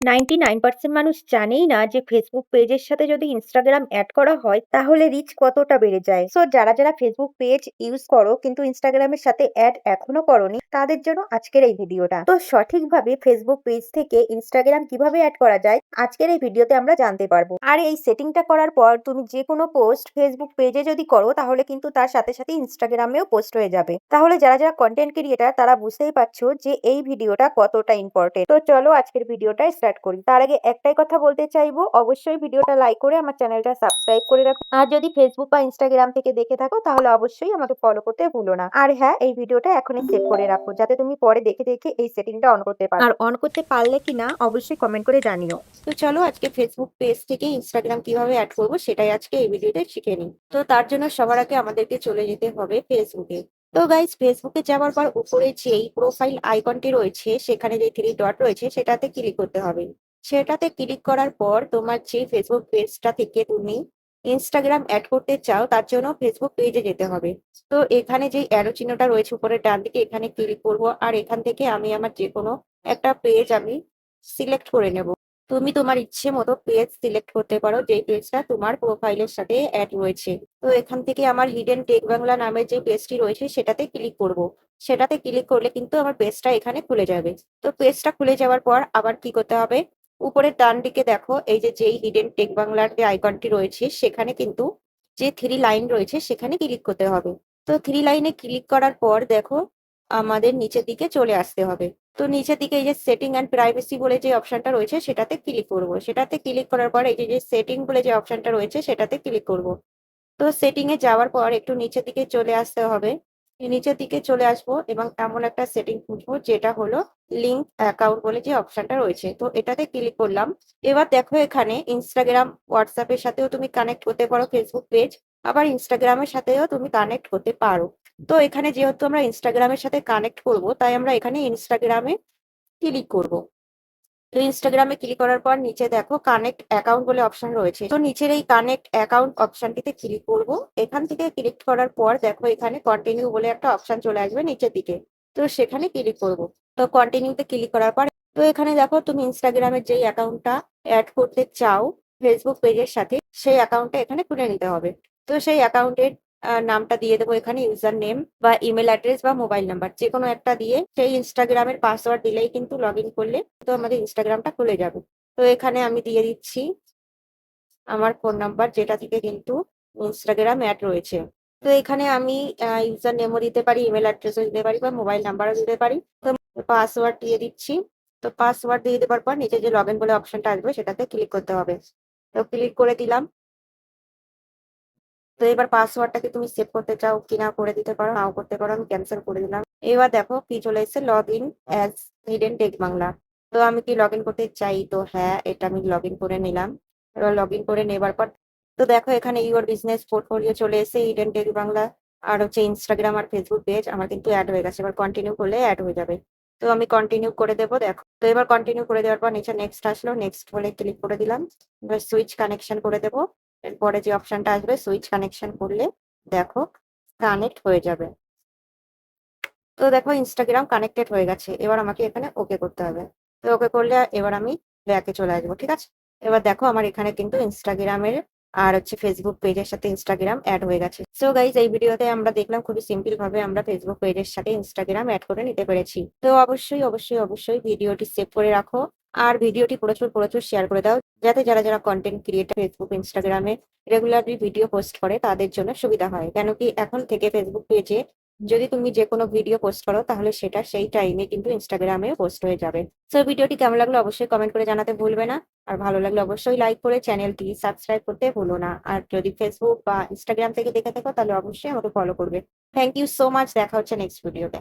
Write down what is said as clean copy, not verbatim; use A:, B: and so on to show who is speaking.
A: 99% মানুষ জানেই না যে ফেসবুক পেজের সাথে যদি ইনস্টাগ্রাম অ্যাড করা হয় তাহলে রিচ কতটা বেড়ে যায়। সো যারা ফেসবুক পেজ ইউজ করো কিন্তু ইনস্টাগ্রামের সাথে অ্যাড এখনো করোনি তাদের জন্য আজকের এই ভিডিওটা। তো সঠিকভাবে ফেসবুক পেজ থেকে ইনস্টাগ্রাম কিভাবে অ্যাড করা যায় আজকের এই ভিডিওতে আমরা জানতে পারবো। আর এই সেটিংটা করার পর তুমি যে কোনো পোস্ট ফেসবুক পেজে যদি করো তাহলে কিন্তু তার সাথে সাথে ইনস্টাগ্রামেও পোস্ট হয়ে যাবে। তাহলে যারা কন্টেন্ট ক্রিয়েটার তারা বুঝতেই পারছো যে এই ভিডিওটা কতটা ইম্পর্টেন্ট। তো চলো আজকের ভিডিওটা স্টার্ট করি। তার আগে একটাই কথা বলতে চাইবো, অবশ্যই ভিডিওটা লাইক করে আমার চ্যানেলটা সাবস্ক্রাইব করে রাখো। আর যদি ফেসবুক বা ইনস্টাগ্রাম থেকে দেখে থাকো তাহলে অবশ্যই আমাকে ফলো করতে ভুলো না। আর হ্যাঁ, এই ভিডিওটা এখনই সেভ করে রাখো যাতে তুমি পরে দেখে দেখে এই সেটিংটা অন করতে পারো। আর অন করতে পারলে কিনা অবশ্যই কমেন্ট করে জানিও। তো চলো আজকে ফেসবুক পেজ থেকে ইনস্টাগ্রাম কিভাবে অ্যাড করবো সেটাই আজকে এই ভিডিওতে শিখে নিই। তো তার জন্য সবার আগে আমাদেরকে চলে যেতে হবে ফেসবুকে। তো গাইস, ফেসবুকে যাওয়ার পর উপরে যেই প্রোফাইল আইকনটি রয়েছে সেখানে যে থ্রি ডট রয়েছে সেটাতে ক্লিক করতে হবে। সেটাতে ক্লিক করার পর তোমার যে ফেসবুক পেজটা থেকে তুমি ইনস্টাগ্রাম অ্যাড করতে চাও তার জন্য ফেসবুক পেজে যেতে হবে। তো এখানে যে অ্যারো চিহ্নটা রয়েছে উপরের ডান দিকে এখানে ক্লিক করব। আর এখান থেকে আমি আমার যে কোনো একটা পেজ আমি সিলেক্ট করে নেব। তুমি তোমার ইচ্ছে মতো পেজ সিলেক্ট করতে পারো যে পেজটা তোমার প্রোফাইলের সাথে অ্যাড রয়েছে। তো এখান থেকে আমার হিডেন টেক বাংলা নামের যে পেজটি রয়েছে সেটাতে ক্লিক করব। সেটাতে ক্লিক করলে কিন্তু আমার পেজটা এখানে খুলে যাবে। তো পেজটা খুলে যাওয়ার পর আবার কি করতে হবে, উপরের ডান দিকে দেখো এই যে যেই হিডেন টেক বাংলার যে আইকনটি রয়েছে সেখানে কিন্তু যে থ্রি লাইন রয়েছে সেখানে ক্লিক করতে হবে। তো থ্রি লাইনে ক্লিক করার পর দেখো আমাদের নিচের দিকে চলে আসতে হবে। তো নিচের দিকে এই যে সেটিং অ্যান্ড প্রাইভেসি বলে যে অপশনটা রয়েছে সেটাতে ক্লিক করব। সেটাতে ক্লিক করার পর এই যে সেটিং বলে যে অপশনটা রয়েছে সেটাতে ক্লিক করব। তো সেটিং এ যাওয়ার পর একটু নিচের দিকে চলে আসতে হবে। নিচের দিকে চলে আসবো এবং এমন একটা সেটিং খুঁজবো যেটা হলো লিঙ্ক অ্যাকাউন্ট বলে যে অপশনটা রয়েছে। তো এটাতে ক্লিক করলাম। এবার দেখো এখানে ইনস্টাগ্রাম হোয়াটসঅ্যাপের সাথেও তুমি কানেক্ট করতে পারো ফেসবুক পেজ, আবার ইনস্টাগ্রামের সাথেও তুমি কানেক্ট করতে পারো। তো এখানে যেহেতু আমরা ইনস্টাগ্রামের সাথে কানেক্ট করব তাই আমরা এখানে ইনস্টাগ্রামে ক্লিক করব। তো ইনস্টাগ্রামে ক্লিক করার পর নিচে দেখো কানেক্ট অ্যাকাউন্ট বলে অপশন রয়েছে। তো নিচের এই কানেক্ট অ্যাকাউন্ট অপশনটিতে ক্লিক করব। এখান থেকে ক্লিক করার পর দেখো এখানে কন্টিনিউ বলে একটা অপশন চলে আসবে নিচের দিকে। তো সেখানে ক্লিক করব। তো কন্টিনিউতে ক্লিক করার পর তো এখানে দেখো তুমি ইনস্টাগ্রামের যেই অ্যাকাউন্টটা অ্যাড করতে চাও ফেসবুক পেজের সাথে সেই অ্যাকাউন্টটা এখানে খুলে নিতে হবে। তো সেই অ্যাকাউন্টের নামটা দিয়ে দেবো এখানে, ইউজার নেম বা ইমেল অ্যাড্রেস বা মোবাইল নাম্বার যে কোনো একটা দিয়ে সেই ইনস্টাগ্রামের পাসওয়ার্ড দিলেই কিন্তু লগ ইন করলে তো আমাদের ইনস্টাগ্রামটা খুলে যাবে। তো এখানে আমি দিয়ে দিচ্ছি আমার ফোন নাম্বার যেটা থেকে কিন্তু ইনস্টাগ্রাম অ্যাড রয়েছে। তো এখানে আমি ইউজার নেমও দিতে পারি, ইমেল অ্যাড্রেসও দিতে পারি বা মোবাইল নাম্বারও দিতে পারি। তো পাসওয়ার্ড দিয়ে দিচ্ছি। তো পাসওয়ার্ড দিয়ে দেওয়ার পর নিচে যে লগ ইন বলে অপশনটা আসবে সেটাতে ক্লিক করতে হবে। তো ক্লিক করে দিলাম। তো এবার পাসওয়ার্ডটাকে তুমি সেভ করতে চাও কিনা করে দিতে পারো, নাও করতে পারো, আমি ক্যান্সেল করে দিলাম। এবার দেখো কি চলে এসেছে, log in as hidden tech Bangla. তো আমি কি লগ ইন করতে চাই? তো হ্যাঁ, এটা আমি লগ ইন করে নিলাম। এবার লগ ইন করে নেবার পর তো দেখো এখানে ইউর বিজনেস পোর্টফোলিও চলে এসেছে, হিডেন টেক বাংলা আর হচ্ছে ইনস্টাগ্রাম আর ফেসবুক পেজ আমার কিন্তু অ্যাড হয়ে গেছে। এবার কন্টিনিউ করলে অ্যাড হয়ে যাবে। তো আমি কন্টিনিউ করে দেবো। দেখো তো এবার কন্টিনিউ করে দেওয়ার পর নিচে নেক্সট আসলো, নেক্সট বলে ক্লিক করে দিলাম। এবার সুইচ কানেকশন করে দেবো। এরপরে যে অপশনটা আসবে সুইচ কানেকশন করলে দেখো কানেক্ট হয়ে যাবে। তো দেখো ইনস্টাগ্রাম কানেক্টেড হয়ে গেছে। এবার আমাকে এখানে ওকে করতে হবে। তো ওকে করলে এবার আমি ব্যাকে চলে আসবো, ঠিক আছে। এবার দেখো আমার এখানে কিন্তু ইনস্টাগ্রামের আর হচ্ছে ফেসবুক পেজের সাথে ইনস্টাগ্রাম অ্যাড হয়ে গেছে। সো গাইজ, এই ভিডিওতে আমরা দেখলাম খুবই সিম্পল ভাবে আমরা ফেসবুক পেজের সাথে ইনস্টাগ্রাম অ্যাড করে নিতে পেরেছি। তো অবশ্যই অবশ্যই অবশ্যই ভিডিওটি সেভ করে রাখো আর ভিডিওটি প্রচুর প্রচুর শেয়ার করে দাও যাতে যারা কন্টেন্ট ক্রিয়েটার ফেসবুক ইনস্টাগ্রামে রেগুলারলি ভিডিও পোস্ট করে তাদের জন্য সুবিধা হয়। কেন কি এখন থেকে ফেসবুক পেজে যদি তুমি যে কোনো ভিডিও পোস্ট করো তাহলে সেটা সেই টাইমে কিন্তু ইনস্টাগ্রামেও পোস্ট হয়ে যাবে। সো ভিডিওটি কেমন লাগলো অবশ্যই কমেন্ট করে জানাতে ভুলবে না। আর ভালো লাগলে অবশ্যই লাইক করে চ্যানেলটি সাবস্ক্রাইব করতে ভুলো না। আর যদি ফেসবুক বা ইনস্টাগ্রাম থেকে দেখে থাকো তাহলে অবশ্যই আমাকে ফলো করবে। থ্যাংক ইউ সো মাচ, দেখা হচ্ছে নেক্সট ভিডিওতে।